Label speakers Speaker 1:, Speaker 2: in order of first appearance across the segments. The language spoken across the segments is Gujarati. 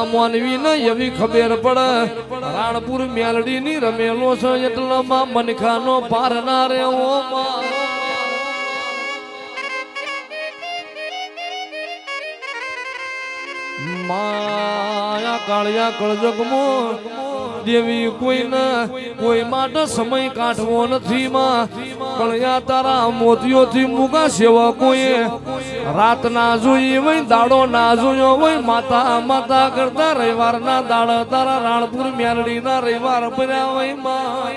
Speaker 1: મોનવી ને એવી ખબર પડે રાણપુર મેલડી ની રમેલો છે એટલામાં મનખાનો પાર ના રેવો માયા કાળિયા કળજગમો દેવી કોઈ માટે સમય કાઢવો નથી માં કળિયા તારા મોતીઓથી મુગા સેવા કોઈ રાત ના જોઈ વઈ દાડો ના જોયો વઈ માતા માતા કરતા રવિવાર ના દાડા તારા રાણપુર મેલડી ના રવિવાર ભર્યા વઈ માં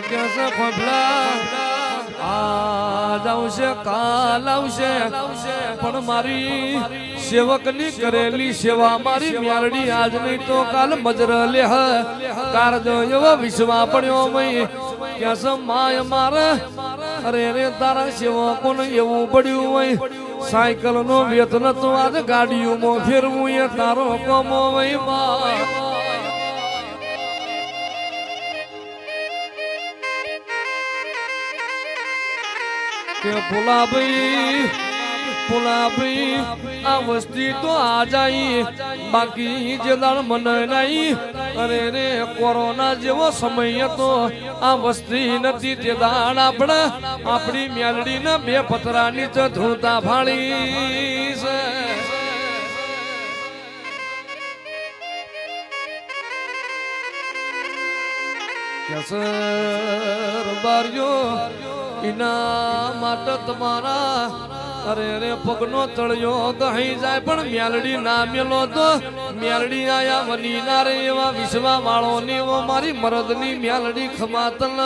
Speaker 1: કેસે ખોફલા આજ આવશે કાલ આવશે પણ મારી સેવકની કરેલી સેવા મારી મેલડી આજ નહીં તો કાલ મજર લેહ કારજ એવો વિશ્વા પડ્યો મય કેસે માય મારે અરે રે તારા સેવકોને એવું પડ્યું હોય સાયકલ નો વેતન તો આજ ગાડીઓમાં ફેરવું એ તારો કમો વય માં કે પુલાભાઈ આ વસ્તી તો આ જાય બાકી જે દાળ મને નહીં અરે રે કોરોના જેવો સમય હતો આ વસ્તી નથી તે દાળ આપણી મેલડી ને બે પતરાની ધૂળતા ફાળી છે કેસર બાર્યો ઇના માટે તમારા અરે રે પગનો તળિયો દહીં જાય પણ મેલડી ના મેલો તો મેલડી આયા વની ના રે એવા વિશ્વા વાળો ની મારી મરદ ની મેલડી ખમાતલ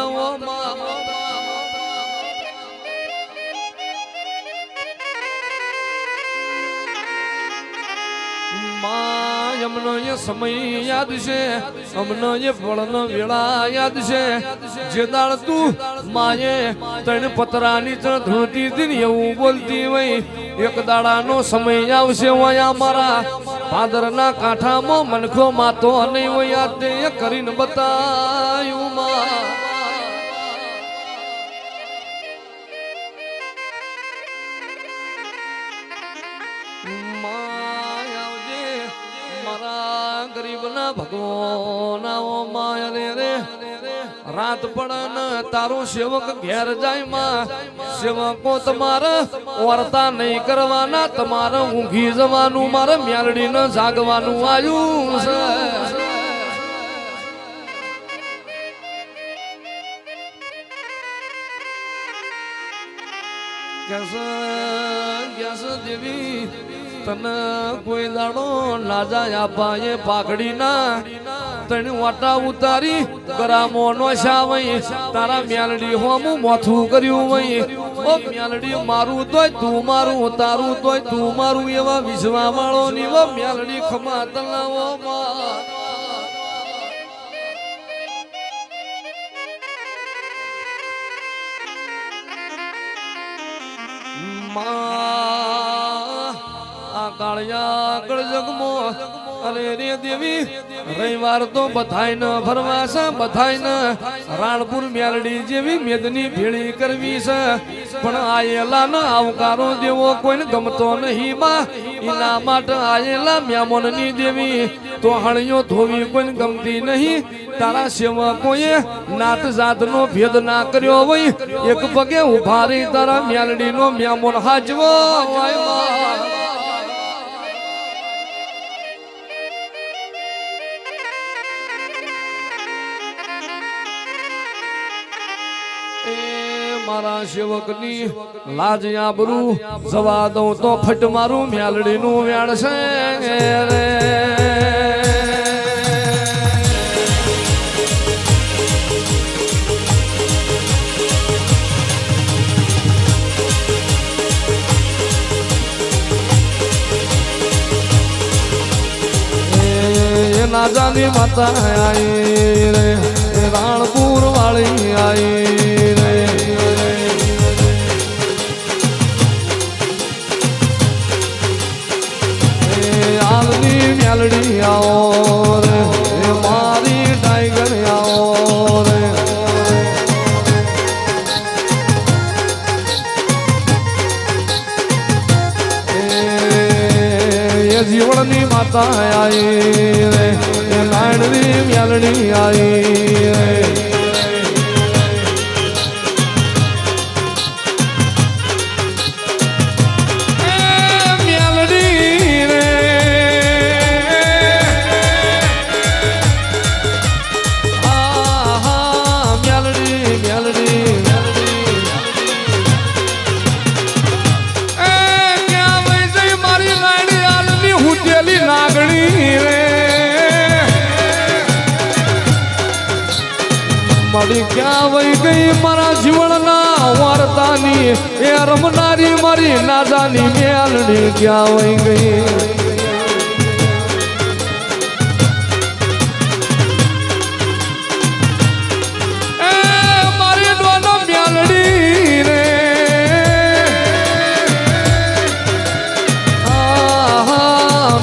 Speaker 1: અમનો એ સમય યાદ છે અમનો એ ફળનો વેળા યાદ છે જે દાળ તું માએ ત્રણ પતરાની ધૂળતી હતી એવું બોલતી હોય એક દાડાનો સમય આવશે વયા મારા પાદરના કાંઠામાં મનખો માતો નહીં હોય તે કરીને બતાયું માં ગરીબના ભગવાન માય રે રાત પડન તારો સેવક ઘેર જાય માં સેવકો તમારે વર્તા નહીં કરવાના તમારે ઊંઘી જવાનું મારે મેલડી ને જાગવાનું આવ્યું છે દેવી તને કોઈ દાડો લાજા પાયે પાઘડી ના તને વાટા ઉતારી ગરામો નો શાવઈ તારા મેલડી હોમું મોથું કર્યું વઈ ઓ મેલડી મારું તોય તું મારું તારું તોય તું મારું એવા વિશ્વા વાળો ની વો મેલડી ખમા તલાવો કાળિયા કળજગમો અરે રે દેવી રવિવાર તો બધાય ન ફરવા છે બધાય ન રાણપુર મેલડી જેવી મેદની ભેળી કરવી છે પણ આયેલા ન આવકારો દેવો કોઈને ગમતો નહીં માં એના માટે આયેલા મહેમાન ની દેવી તો હણિયો ધોવી કોઈને ગમતી નહીં તારા સેવકોએ નાત જાત નો ભેદ ના કર્યો હોય એક પગે ઉભા રહી તારા મેલડી નો મહેમાન હાજવો મારા સેવકની લાજ આબરૂ જવા દઉં તો ફટ મારું મેલડી નું વેણ છે રે નાજાની માતા આઈ રે રાણપુર વાળી આઈ રે મેલડી આવો રે મારી ટાઈગર આવો રે માતા આવી રે લાડની મ્યાલડી આવી રે મારી ક્યાં વહી ગઈ મારા જીવનના વાર્તાની એ રમનારી મારી નાદાની મ્યાલડી ક્યાં વહી ગઈ એ મારી ડોનો મ્યાલડી રે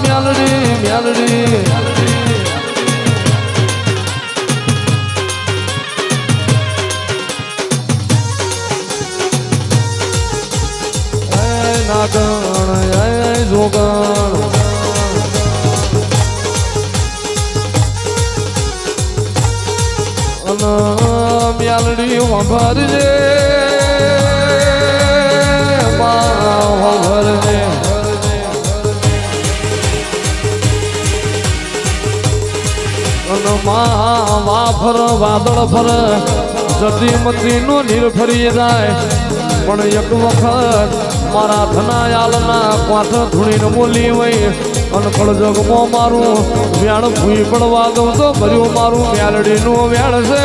Speaker 1: મ્યાલડી મ્યાલડી નાગણ જોગણ મ્યાલડી વાભરજે વાભરજે વાફર વાદળ ફર જતી મતી નો નીર ફરી જાય પણ એક વખત મારા ધનાયાલના પાઠ ધૂણીને બોલી વઈ અનફળ જગમાં મારું વ્યાણ ભૂઈ પડવા દઉં તો ભર્યું મારું મ્યાલડીનું વ્યાણ છે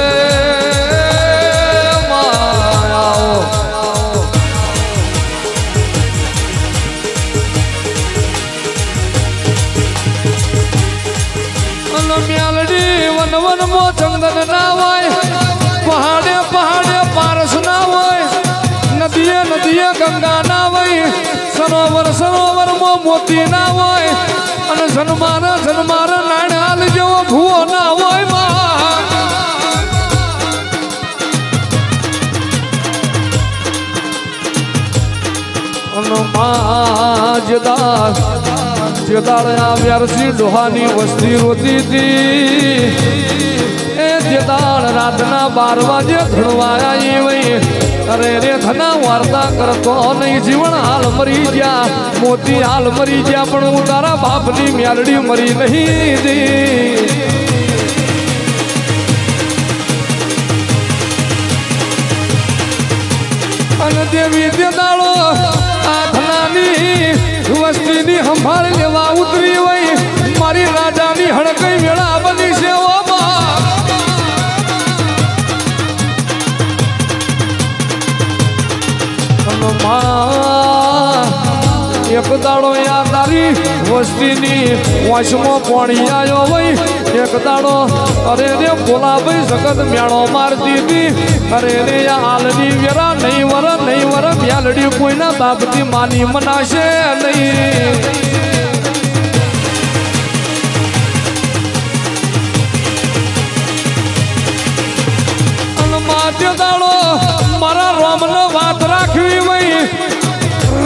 Speaker 1: મ્યાલડી વન વન મો ચંદન ના હોય પહાડે પહાડે પારસ ના હોય નદીએ નદીએ ગંગા ના હોય સરોવર સરોવર માં મોતી ના હોય અને જન્માર જન્માર નાણાલ જેવો ભૂવો ના હોય જેદાળ વ્યારસી ડોહાની વસ્તી રોતી હતી એ જેદાળ રાતના 12 વાગે ધણવાયા વઈ અરે રે ધના વાર્તા કરતો નહીં જીવન હાલ મરી ગયા મોતી હાલ મરી ગયા પણ હું તારા બાપની મ્યાલડી મરી નહીં દી અને દેવી દેદાળો આ ધનાની વસ્તીની સંભાળ લેવા ઉતરી હોય મારી રાજાની હડકઈ વેળા બની છે એક દાડો યા તારી વસ્તીની વાંચમાં પાણી આવ્યો હોય એક દાડો અરે રે બોલા ભાઈ જગત મેળો મારતી હતી અરે રે હાલની વેરા નહીં વર મ્યાલડી કોઈના બાપથી માની મનાશે નહીં માથે દાડો મારા રોમને વાત રાખવી વઈ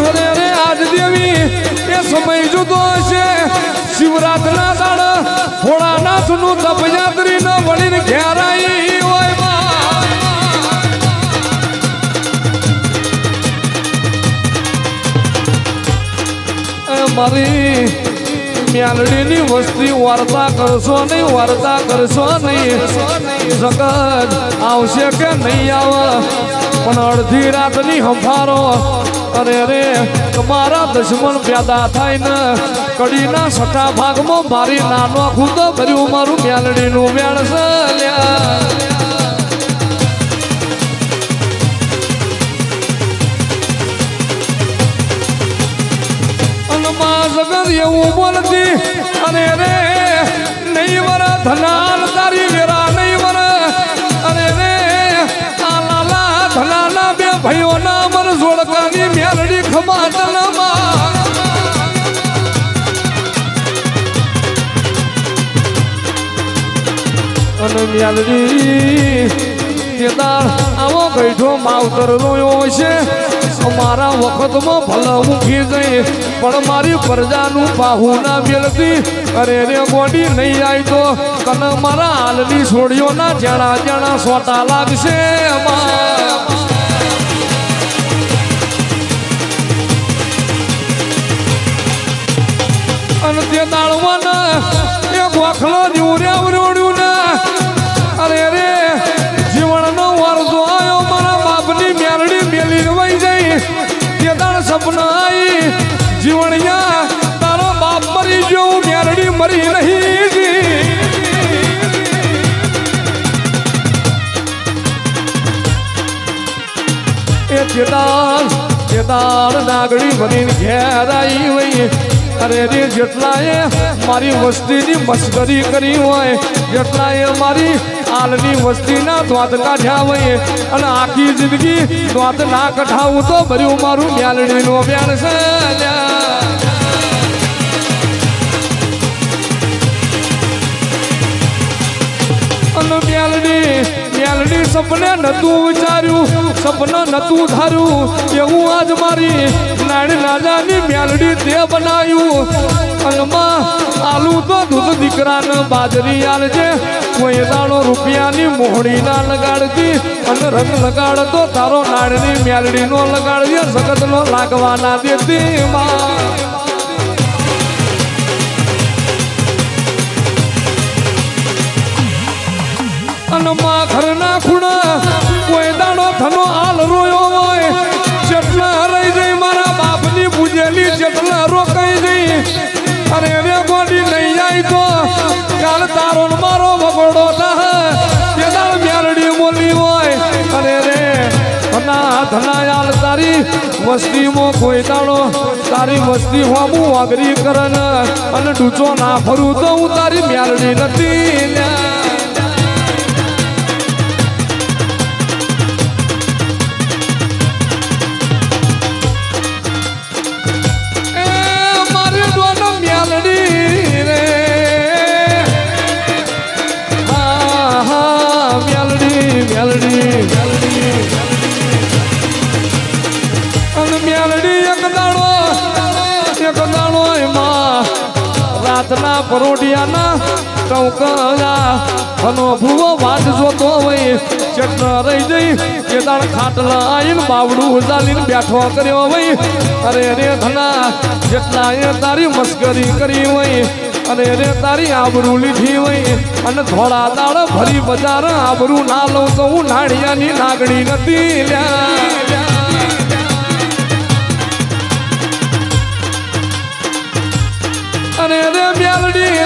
Speaker 1: અરે રે આજ દેવી એ સમય જુદો છે શિવરાત્રના દાડ ભોળાનાથ નું તપયાત્રી ન વળીને ઘેરાઈ હોય મારી મ્યાલડીની વસ્તી વાર્તા કરશો નહીં જગત આવશે કે નહીં આવે પણ અડધી રાતની હંફારો અરે રે તમારા દુશ્મન પેદા થાય ને કડીના છઠ્ઠા ભાગમાં મારી નાનો ખુદ ભર્યું મારું મ્યાલડીનું વ્યાણ જગત એવું બોલતી અરે રે નહીં વર ધનાલ તારી વેરા નહીં વર અરે રે આ લાલા ધનાલા બે ભાઈઓના મર જોડકાની મ્યાલડી ખમાટનમાં અને મ્યાલડી તેદાર આવો ગઈઠો માવતર રોયો છે મારા વખતમાં ભલે મૂકી જઈ પણ મારી પ્રજાનું પાહું ના મેળતી અરે રે ગોડી નહીં આવી તો કને મારા હાલની છોડીઓના જણા જણા સોટા લાગશે અને તે દાળમાં એક વખલો જીવડ્યું ને અરે રે જીવનનો વારસો આવ્યો મારા બાપની મેલડી મેલી વહી જઈ તે દાળ સપના આવી જીવણિયા તારો બાપ મરી ગયો મેલડી મરી નહીં એ તેદાળ નાગડી બનીને ઘેર આવી વઈ અરે રે જેટલાએ મારી વસ્તીની મસ્કરી કરી હોય જેટલાએ મારી હાલની વસ્તીના દ્વાત કાઢ્યા હોય અને આખી જિંદગી દ્વાત ના કઢાવું તો ભર્યું મારું મ્યાલડીનો વ્યાણ છે અને મ્યાલડી સપને નતું વિચાર્યું સપના નતું ધાર્યું એવું આજ મારી નાની રાજાની મ્યાલડી તે બનાવ્યું અને માં આલુ તો દૂધ દીકરાને બાજરી આલજે કોઈ દાણો રૂપિયાની મોહડી ના લગાડતી અને રંગ લગાડતો તારો નાળની મ્યાલડીનો લગાડજે સગતનો લાગવા ના દેતી માં અને માં ઘરના ખૂણા કોઈ દાડો થનો હાલ રોયો હોય જેટલા હરાઈ જઈ મારા બાપની પૂજેલી જેટલા રોકાઈ જઈ અરે રે ગોડી નહીં જાય તો કાલ તારો મારો વગડો તે દાળ મ્યાલડી બોલી હોય અરે રે ધનાયાલ તારી વસ્તીમાં કોઈ દાડો તારી વસ્તી હોમું અઘરી કરન અને ડૂચો ના ફરું તો હું તારી મ્યાલડી નથી રાતના પરોઢિયાના ટોકરા અને ભૂવો વાટ જોતો હોય ચટના રહી જઈ કે દાળ ખાટલા આવીને બાવડું ઉજાલીને બેઠો કર્યો હોય અરે રે ધના જેટલા એ તારી મસ્કરી કરી હોય અરે રે તારી આબરૂ લીધી હોય અને થોડા દાળ ભરી બજાર આબરૂ ના લઉં તો હું નાળિયાની નાગણી નથી અરે રે મ્યાલડી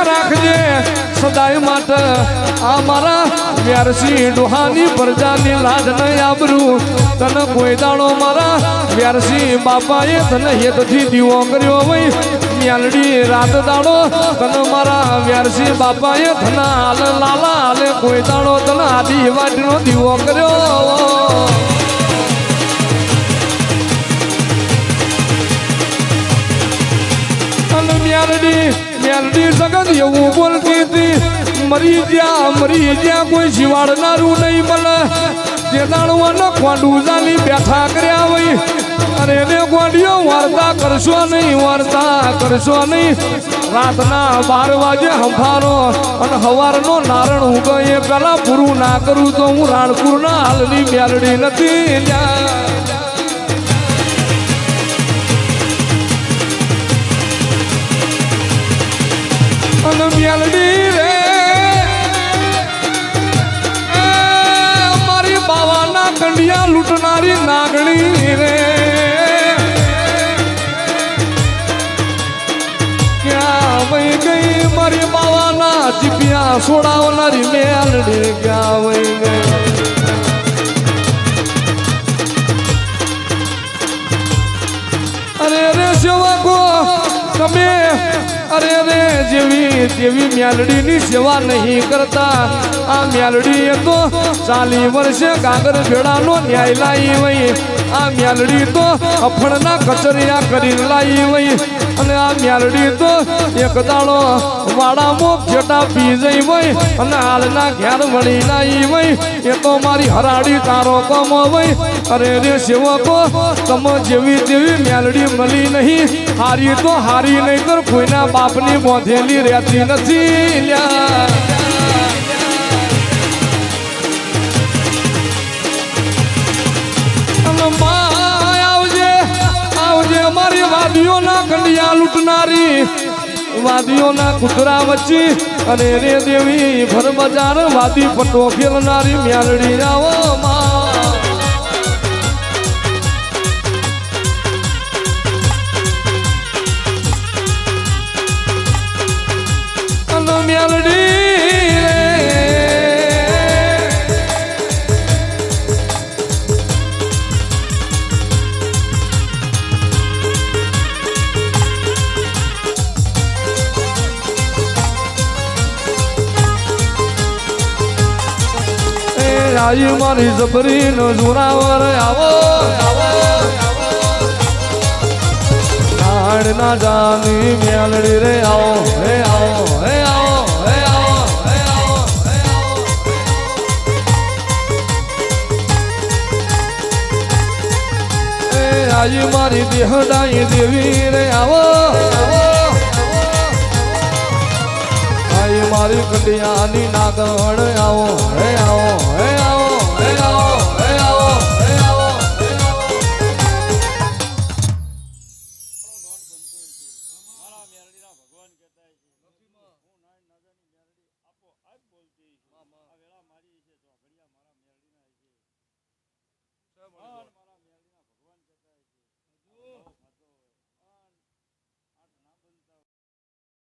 Speaker 1: રાખજે સદાય માટે આ મારા વ્યારસી ડોહાની પ્રજાની લાજ નહીં આબરું તને કોઈ દાડો મારા વ્યારસી બાપાએ તને હેતથી દીવો કર્યો હોય મ્યાલડી રાત દાડો તને મારા વ્યારસી બાપાએ તને હાલ લાલા હાલે કોઈ દાડો તને આદિ વાટનો દીવો કર્યો મ્યાલડી જગત એવું બોલતી હતી મરી જ્યાં કોઈ જીવાડનારું નહીં મળે તે દાણવાનો ખોંડું જાલી બેઠા કર્યા હોય અરે રે ગોડીઓ વાર્તા કરશો નહીં રાતના 12 વાગે હંફારો અને હવારનો નારણ ઉગે એ પેલા પૂરું ના કરું તો હું રાણપુરના હાલની મ્યાલડી નથી અને મ્યાલડી રે મારી બાવાના કંડિયા લૂંટનારી નાગણી રે ક્યાં વહી ગઈ મારી બાવાના જીપિયા છોડાવનારી મ્યાલડી ક્યાં વહી ગઈ અરે રે સેવકો તમે અરે રે જેવી મ્યાલડીની સેવા નહીં કરતા આ મ્યાલડી તો 40 વર્ષે ગાગર ભેડાનો ન્યાય લાવી હોય આ મેલડી તો અફણના કચરિયા કરીને લાવી વઈ અને આ મેલડી તો એક દાડો વાડામાં જેટા પી જઈ વઈ અને હાલના ઘેર વળી નાઈ વઈ એ તો મારી હરાડી તારો કમો વઈ અરે રે સેવકો તમ જેવી તેવી મેલડી મળી નહીં હારી તો હારી નહીં તો કોઈના બાપની બોધેલી રહેતી નથી લ્યા મારી વાદીઓના કંડિયા લૂંટનારી વાદીઓના કુતરા વચ્ચે અને રે દેવી ભર બજાર વાદી પટો ખેલનારી મ્યાલડી આવો મ્યાલડી આઈ મારી જબરી નો જોરાવર આવો નાડ ના જાની મેલડી રે આવો હે આવો હે આવો હે આવો હે આવો હે આવો એ આઈ મારી દેહડાઈ દેવી રે આવો આઈ મારી કંડિયાની નાગણ આવો હે આવો હે આવો હે આવો હે આવો હે આવો
Speaker 2: મારા મેરડીના ભગવાન કહેતા છે હું નાય નાજાની મેરડી આપો આજ બોલતી આ વેળા મારી છે તો ઘડિયા મારા મેરડીના છે